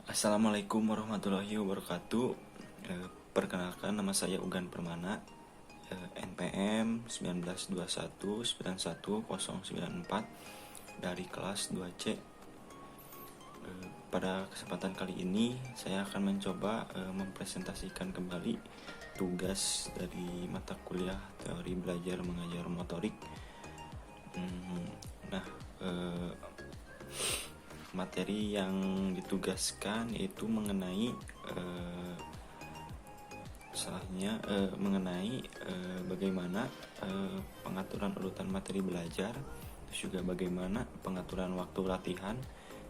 Assalamualaikum warahmatullahi wabarakatuh. Perkenalkan, nama saya Ugan Permana, NPM 192191094 dari kelas 2C. Pada kesempatan kali ini saya akan mencoba mempresentasikan kembali tugas dari mata kuliah teori belajar mengajar motorik. Materi yang ditugaskan yaitu mengenai bagaimana pengaturan urutan materi belajar, terus juga bagaimana pengaturan waktu latihan,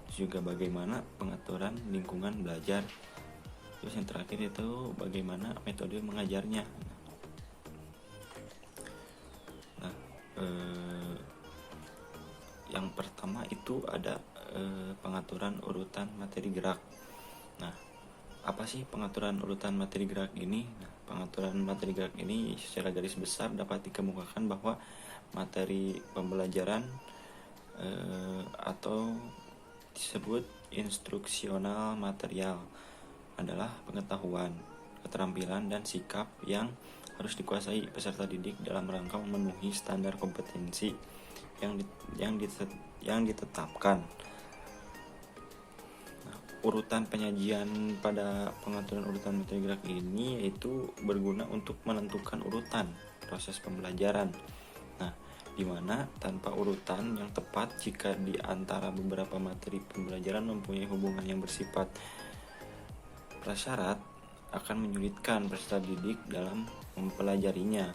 terus juga bagaimana pengaturan lingkungan belajar, terus yang terakhir itu bagaimana metode mengajarnya. Yang pertama itu ada pengaturan urutan materi gerak. Nah, apa sih pengaturan urutan materi gerak ini? Nah, pengaturan materi gerak ini secara garis besar dapat dikemukakan bahwa materi pembelajaran atau disebut instruksional material adalah pengetahuan, keterampilan, dan sikap yang harus dikuasai peserta didik dalam rangka memenuhi standar kompetensi yang ditetapkan. Urutan penyajian pada pengaturan urutan materi gerak ini yaitu berguna untuk menentukan urutan proses pembelajaran. Nah, di mana tanpa urutan yang tepat, jika di antara beberapa materi pembelajaran mempunyai hubungan yang bersifat prasyarat, akan menyulitkan peserta didik dalam mempelajarinya.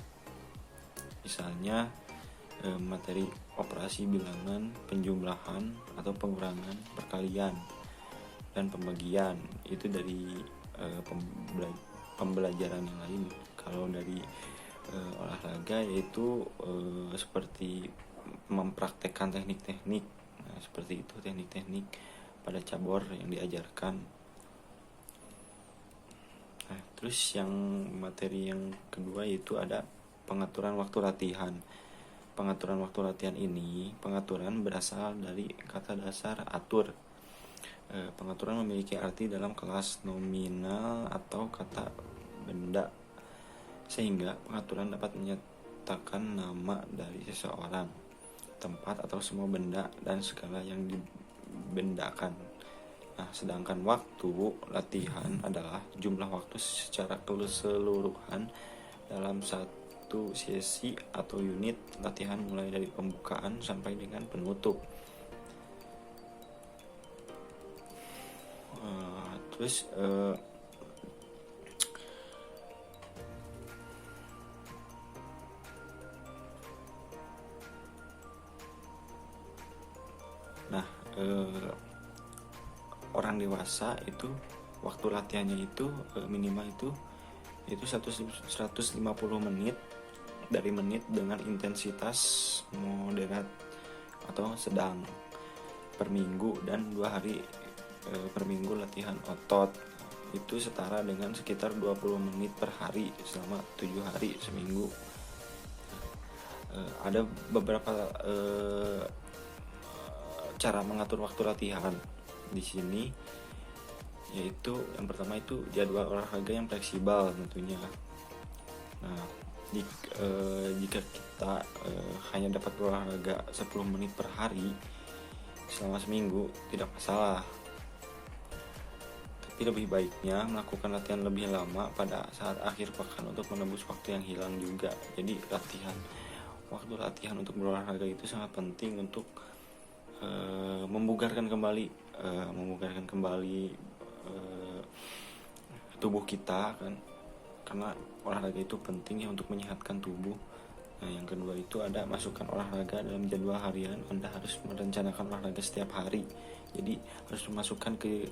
Misalnya materi operasi bilangan, penjumlahan atau pengurangan, perkalian, dan pembagian itu dari pembelajaran yang lain. Kalau dari olahraga yaitu seperti mempraktekkan teknik-teknik, seperti itu teknik-teknik pada cabur yang diajarkan. Terus yang materi yang kedua yaitu ada pengaturan waktu latihan. Pengaturan waktu latihan ini, pengaturan berasal dari kata dasar atur. Pengaturan memiliki arti dalam kelas nominal atau kata benda, sehingga pengaturan dapat menyatakan nama dari seseorang, tempat, atau semua benda dan segala yang dibendakan. Nah, sedangkan waktu latihan adalah jumlah waktu secara keseluruhan dalam satu sesi atau unit latihan mulai dari pembukaan sampai dengan penutup. Orang dewasa itu waktu latihannya itu minimal itu 150 menit, dari menit dengan intensitas moderat atau sedang per minggu, dan 2 hari per minggu latihan otot itu setara dengan sekitar 20 menit per hari selama 7 hari seminggu. Ada beberapa cara mengatur waktu latihan di sini, yaitu yang pertama itu jadwal olahraga yang fleksibel tentunya. Nah, jika kita hanya dapat berolahraga 10 menit per hari selama seminggu tidak masalah, tapi lebih baiknya melakukan latihan lebih lama pada saat akhir pekan untuk menembus waktu yang hilang juga. Jadi waktu latihan untuk berolahraga itu sangat penting untuk membugarkan kembali tubuh kita kan, karena olahraga itu penting ya untuk menyehatkan tubuh. Nah, yang kedua itu ada masukkan olahraga dalam jadwal harian. Anda harus merencanakan olahraga setiap hari, jadi harus memasukkan ke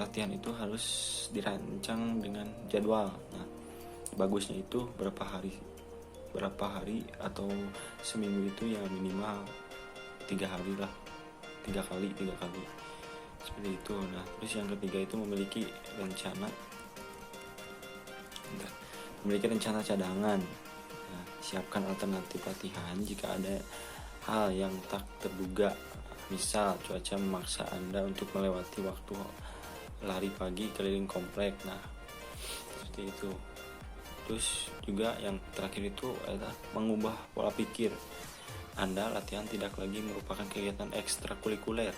latihan itu harus dirancang dengan jadwal. Nah, bagusnya itu berapa hari atau seminggu itu ya minimal 3 kali seperti itu. Nah, terus yang ketiga itu memiliki rencana cadangan. Nah, siapkan alternatif latihan jika ada hal yang tak terduga. Misal cuaca memaksa Anda untuk melewati waktu lari pagi keliling komplek. Nah, seperti itu. Terus juga yang terakhir itu adalah mengubah pola pikir. Anda latihan tidak lagi merupakan kegiatan ekstrakurikuler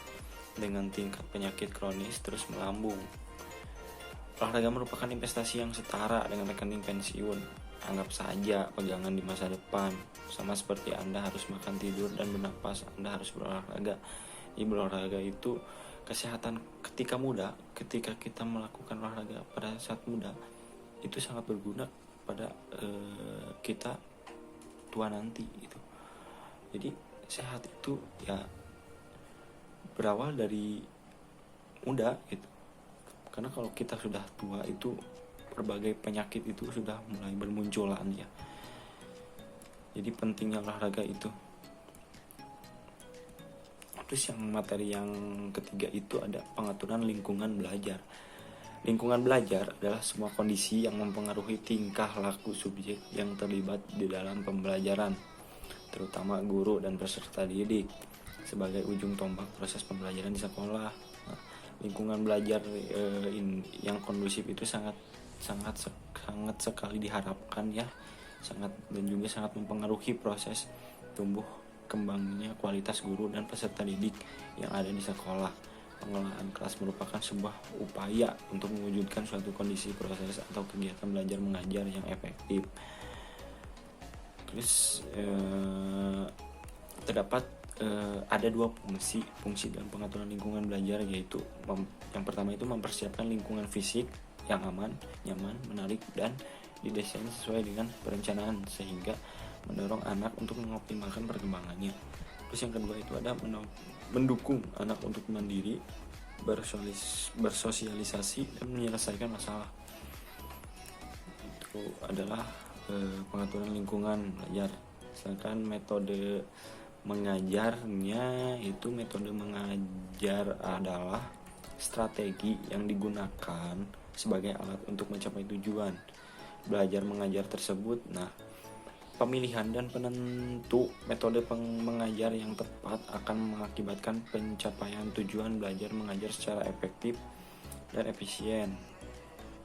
dengan tingkat penyakit kronis terus melambung. Olahraga merupakan investasi yang setara dengan rekening pensiun. Anggap saja pegangan di masa depan. Sama seperti Anda harus makan, tidur, dan bernapas, Anda harus berolahraga. Jadi berolahraga itu kesehatan ketika muda. Ketika kita melakukan olahraga pada saat muda, itu sangat berguna pada kita tua nanti gitu. Jadi sehat itu ya berawal dari muda gitu. Karena kalau kita sudah tua itu berbagai penyakit itu sudah mulai bermunculan ya. Jadi pentingnya olahraga itu. Terus yang materi yang ketiga itu ada pengaturan lingkungan belajar. Lingkungan belajar adalah semua kondisi yang mempengaruhi tingkah laku subjek yang terlibat di dalam pembelajaran, terutama guru dan peserta didik, sebagai ujung tombak proses pembelajaran di sekolah. Nah, lingkungan belajar yang kondusif itu sangat sekali diharapkan ya, dan juga sangat mempengaruhi proses tumbuh kembangnya kualitas guru dan peserta didik yang ada di sekolah. Pengelolaan kelas merupakan sebuah upaya untuk mewujudkan suatu kondisi proses atau kegiatan belajar mengajar yang efektif. Terus terdapat ada dua fungsi dalam pengaturan lingkungan belajar, yaitu yang pertama itu mempersiapkan lingkungan fisik yang aman, nyaman, menarik, dan didesain sesuai dengan perencanaan sehingga mendorong anak untuk mengoptimalkan perkembangannya. Terus yang kedua itu ada mendukung anak untuk mandiri, bersosialisasi, dan menyelesaikan masalah. Itu adalah pengaturan lingkungan belajar. Sedangkan metode mengajarnya itu metode mengajar adalah strategi yang digunakan sebagai alat untuk mencapai tujuan belajar mengajar tersebut. Nah, pemilihan dan penentu metode mengajar yang tepat akan mengakibatkan pencapaian tujuan belajar mengajar secara efektif dan efisien.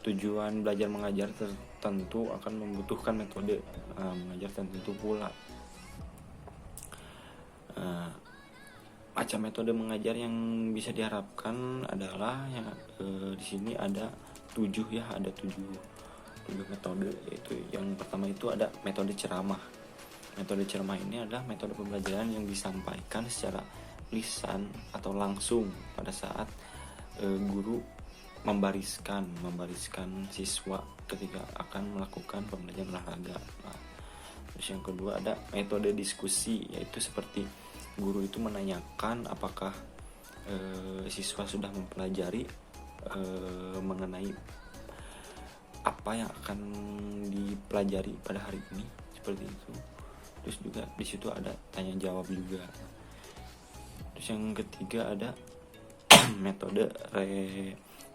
Tujuan belajar mengajar tertentu akan membutuhkan metode mengajar tertentu pula. Macam metode mengajar yang bisa diharapkan adalah di sini ada 7 metode, yaitu yang pertama itu ada metode ceramah. Metode ceramah ini adalah metode pembelajaran yang disampaikan secara lisan atau langsung pada saat guru membariskan siswa ketika akan melakukan pembelajaran olahraga. Nah, terus yang kedua ada metode diskusi, yaitu seperti guru itu menanyakan apakah siswa sudah mempelajari mengenai apa yang akan dipelajari pada hari ini, seperti itu. Terus juga di situ ada tanya jawab juga. Terus yang ketiga ada metode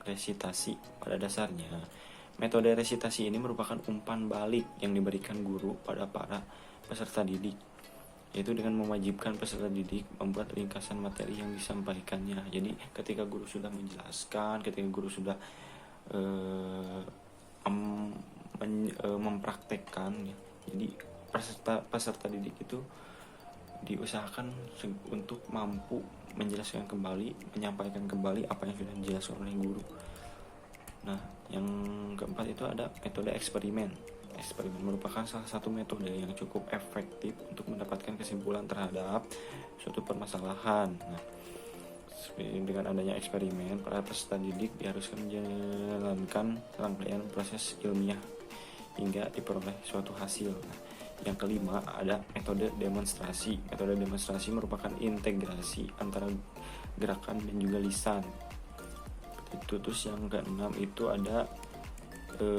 resitasi. Pada dasarnya metode resitasi ini merupakan umpan balik yang diberikan guru pada para peserta didik, yaitu dengan mewajibkan peserta didik membuat ringkasan materi yang disampaikannya. Jadi ketika guru sudah menjelaskan, ketika guru sudah mempraktekkan ya, jadi peserta didik itu diusahakan untuk mampu menjelaskan kembali, menyampaikan kembali apa yang sudah dijelaskan oleh guru. Nah, yang keempat itu ada metode eksperimen. Eksperimen merupakan salah satu metode yang cukup efektif untuk mendapatkan kesimpulan terhadap suatu permasalahan. Nah, dengan adanya eksperimen, para peserta didik diharuskan menjalankan rangkaian proses ilmiah hingga diperoleh suatu hasil. Nah, yang kelima ada metode demonstrasi. Metode demonstrasi merupakan integrasi antara gerakan dan juga lisan. Itu. Terus yang keenam itu ada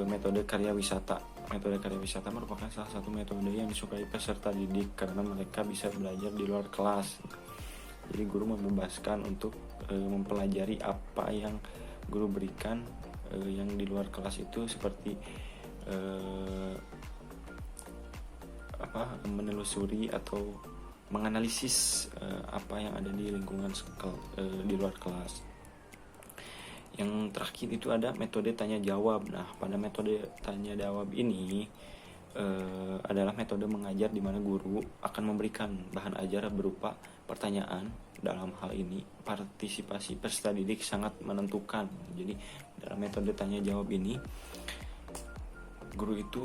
metode karya wisata. Metode karya wisata merupakan salah satu metode yang disukai peserta didik karena mereka bisa belajar di luar kelas. Jadi guru membebaskan untuk mempelajari apa yang guru berikan yang di luar kelas itu, seperti menelusuri atau menganalisis apa yang ada di lingkungan di luar kelas. Yang terakhir itu ada metode tanya jawab. Nah, pada metode tanya jawab ini adalah metode mengajar di mana guru akan memberikan bahan ajar berupa pertanyaan. Dalam hal ini partisipasi peserta didik sangat menentukan. Jadi dalam metode tanya jawab ini guru itu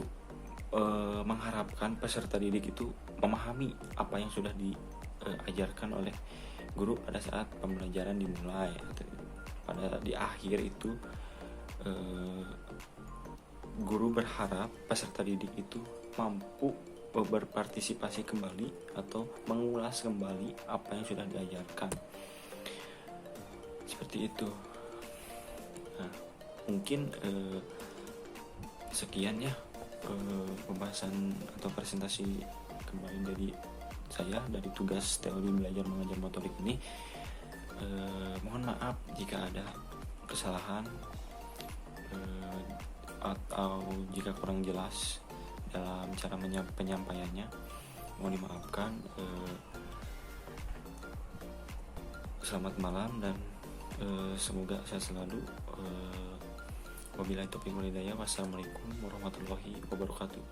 mengharapkan peserta didik itu memahami apa yang sudah diajarkan oleh guru pada saat pembelajaran dimulai. Pada di akhir itu guru berharap peserta didik itu mampu berpartisipasi kembali atau mengulas kembali apa yang sudah diajarkan. Seperti itu. Nah, mungkin sekian ya pembahasan atau presentasi kembali dari saya dari tugas teori belajar mengajar motorik ini. Mohon maaf jika ada kesalahan atau jika kurang jelas dalam cara penyampaiannya, mohon dimaafkan. Selamat malam dan semoga sehat selalu. Wabillahi taufiq wal hidayah. Wassalamualaikum warahmatullahi wabarakatuh.